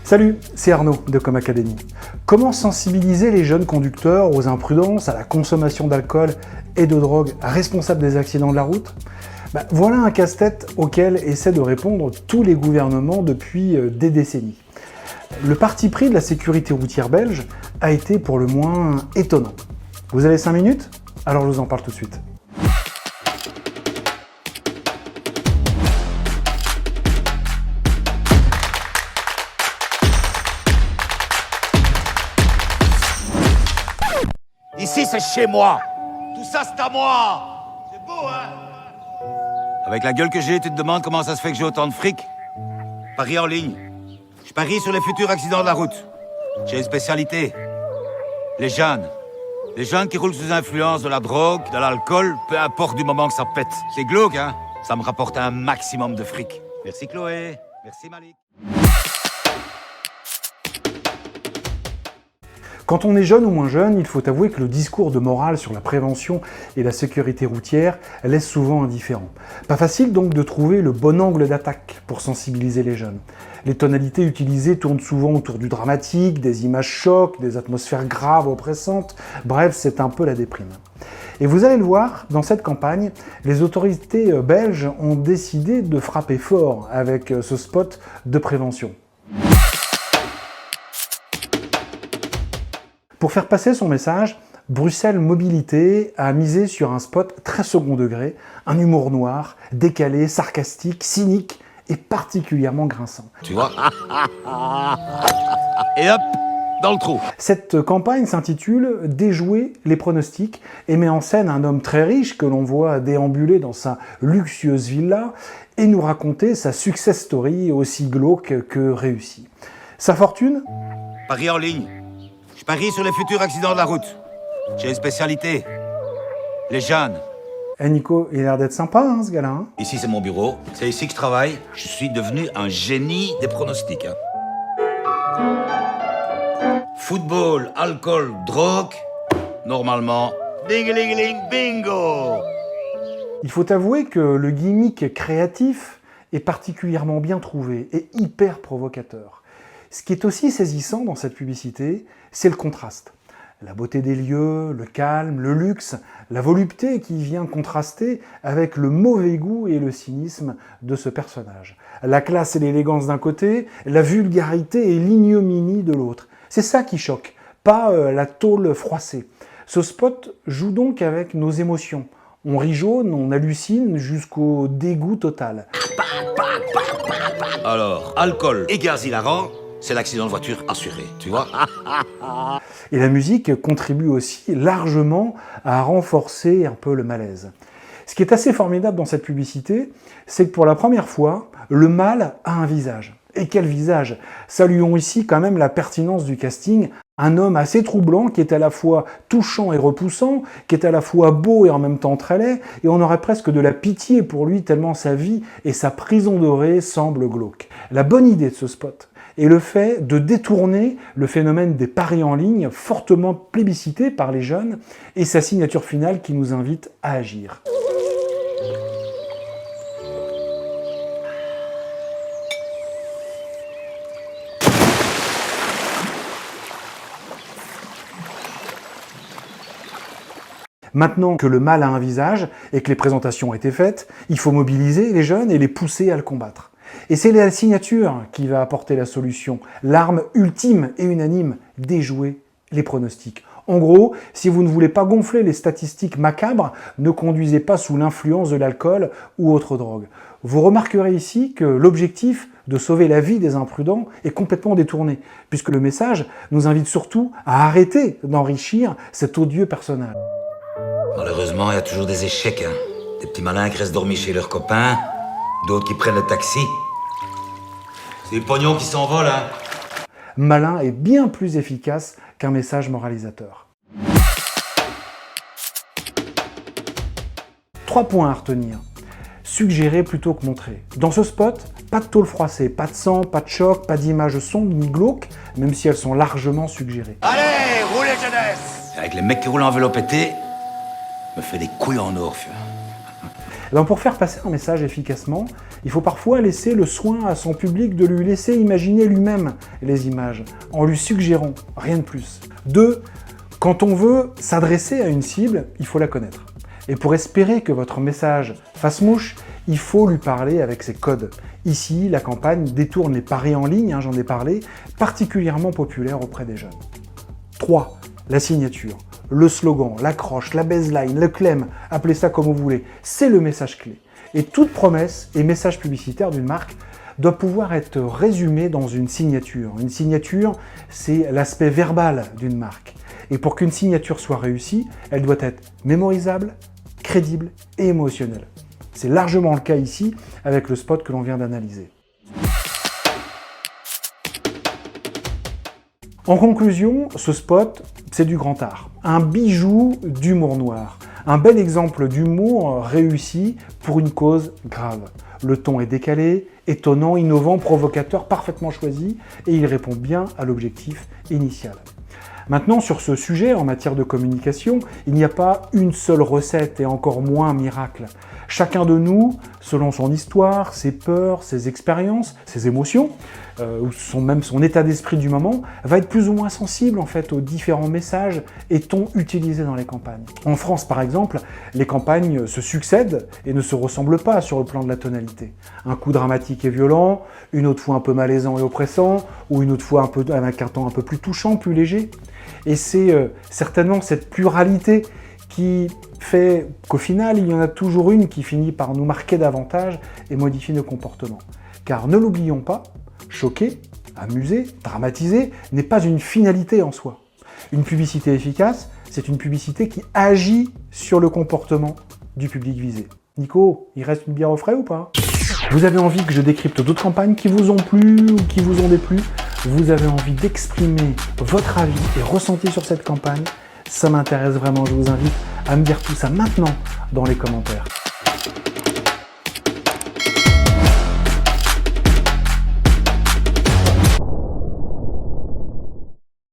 Salut, c'est Arnaud de Com Academy. Comment sensibiliser les jeunes conducteurs aux imprudences, à la consommation d'alcool et de drogue responsables des accidents de la route? Voilà un casse-tête auquel essaient de répondre tous les gouvernements depuis des décennies. Le parti pris de la sécurité routière belge a été pour le moins étonnant. Vous avez 5 minutes? Alors je vous en parle tout de suite. Ici, c'est chez moi. Tout ça, c'est à moi. C'est beau, hein? Avec la gueule que j'ai, tu te demandes comment ça se fait que j'ai autant de fric? Paris en ligne. Je parie sur les futurs accidents de la route. J'ai une spécialité. Les jeunes. Les jeunes qui roulent sous influence de la drogue, de l'alcool, peu importe du moment que ça pète. C'est glauque, hein? Ça me rapporte un maximum de fric. Merci Chloé. Merci Malik. Quand on est jeune ou moins jeune, il faut avouer que le discours de morale sur la prévention et la sécurité routière laisse souvent indifférent. Pas facile donc de trouver le bon angle d'attaque pour sensibiliser les jeunes. Les tonalités utilisées tournent souvent autour du dramatique, des images chocs, des atmosphères graves, oppressantes, bref, c'est un peu la déprime. Et vous allez le voir, dans cette campagne, les autorités belges ont décidé de frapper fort avec ce spot de prévention. Pour faire passer son message, Bruxelles Mobilité a misé sur un spot très second degré, un humour noir, décalé, sarcastique, cynique et particulièrement grinçant. Tu vois? Et hop, dans le trou. Cette campagne s'intitule « Déjouer les pronostics » et met en scène un homme très riche que l'on voit déambuler dans sa luxueuse villa et nous raconter sa success story aussi glauque que réussie. Sa fortune? Paris en ligne. Je parie sur les futurs accidents de la route. J'ai une spécialité. Les jeunes. Eh Nico, il a l'air d'être sympa, hein, ce gars-là. Hein. Ici, c'est mon bureau. C'est ici que je travaille. Je suis devenu un génie des pronostics. Football, alcool, drogue. Normalement, ding-a-ling-a-ling, bingo. Il faut avouer que le gimmick créatif est particulièrement bien trouvé et hyper provocateur. Ce qui est aussi saisissant dans cette publicité, c'est le contraste. La beauté des lieux, le calme, le luxe, la volupté qui vient contraster avec le mauvais goût et le cynisme de ce personnage. La classe et l'élégance d'un côté, la vulgarité et l'ignominie de l'autre. C'est ça qui choque, pas la tôle froissée. Ce spot joue donc avec nos émotions. On rit jaune, on hallucine jusqu'au dégoût total. Alors, alcool et gaz hilarant, c'est l'accident de voiture assuré, tu vois? Et la musique contribue aussi largement à renforcer un peu le malaise. Ce qui est assez formidable dans cette publicité, c'est que pour la première fois, le mal a un visage. Et quel visage! Saluons ici quand même la pertinence du casting. Un homme assez troublant, qui est à la fois touchant et repoussant, qui est à la fois beau et en même temps très laid, et on aurait presque de la pitié pour lui tellement sa vie et sa prison dorée semblent glauques. La bonne idée de ce spot est le fait de détourner le phénomène des paris en ligne, fortement plébiscité par les jeunes, et sa signature finale qui nous invite à agir. Maintenant que le mal a un visage et que les présentations ont été faites, il faut mobiliser les jeunes et les pousser à le combattre. Et c'est la signature qui va apporter la solution, l'arme ultime et unanime, déjouer les pronostics. En gros, si vous ne voulez pas gonfler les statistiques macabres, ne conduisez pas sous l'influence de l'alcool ou autre drogue. Vous remarquerez ici que l'objectif de sauver la vie des imprudents est complètement détourné, puisque le message nous invite surtout à arrêter d'enrichir cet odieux personnage. Malheureusement, il y a toujours des échecs, hein. Des petits malins qui restent dormir chez leurs copains, d'autres qui prennent le taxi. C'est les pognons qui s'envolent, hein. Malin est bien plus efficace qu'un message moralisateur. 3 points à retenir. Suggérer plutôt que montrer. Dans ce spot, pas de tôle froissée, pas de sang, pas de choc, pas d'images sombres ni glauques, même si elles sont largement suggérées. Allez, roulez jeunesse! Avec les mecs qui roulent en vélo pété, me fait des couilles en or, fieu. Eh bien, pour faire passer un message efficacement, il faut parfois laisser le soin à son public de lui laisser imaginer lui-même les images, en lui suggérant, rien de plus. 2. Quand on veut s'adresser à une cible, il faut la connaître. Et pour espérer que votre message fasse mouche, il faut lui parler avec ses codes. Ici, la campagne détourne les paris en ligne, j'en ai parlé, particulièrement populaires auprès des jeunes. 3. La signature, le slogan, l'accroche, la baseline, le claim, appelez ça comme vous voulez, c'est le message clé. Et toute promesse et message publicitaire d'une marque doit pouvoir être résumé dans une signature. Une signature, c'est l'aspect verbal d'une marque. Et pour qu'une signature soit réussie, elle doit être mémorisable, crédible et émotionnelle. C'est largement le cas ici avec le spot que l'on vient d'analyser. En conclusion, ce spot, c'est du grand art. Un bijou d'humour noir. Un bel exemple d'humour réussi pour une cause grave. Le ton est décalé, étonnant, innovant, provocateur, parfaitement choisi et il répond bien à l'objectif initial. Maintenant, sur ce sujet, en matière de communication, il n'y a pas une seule recette et encore moins un miracle. Chacun de nous, selon son histoire, ses peurs, ses expériences, ses émotions, ou même son état d'esprit du moment, va être plus ou moins sensible en fait aux différents messages et tons utilisés dans les campagnes. En France, par exemple, les campagnes se succèdent et ne se ressemblent pas sur le plan de la tonalité. Un coup dramatique et violent, une autre fois un peu malaisant et oppressant, ou une autre fois avec un ton un peu plus touchant, plus léger. Et c'est certainement cette pluralité qui fait qu'au final, il y en a toujours une qui finit par nous marquer davantage et modifier nos comportements. Car ne l'oublions pas, choquer, amuser, dramatiser n'est pas une finalité en soi. Une publicité efficace, c'est une publicité qui agit sur le comportement du public visé. Nico, il reste une bière au frais ou pas ? Vous avez envie que je décrypte d'autres campagnes qui vous ont plu ou qui vous ont déplu ? Vous avez envie d'exprimer votre avis et ressenti sur cette campagne ? Ça m'intéresse vraiment, je vous invite à me dire tout ça maintenant dans les commentaires.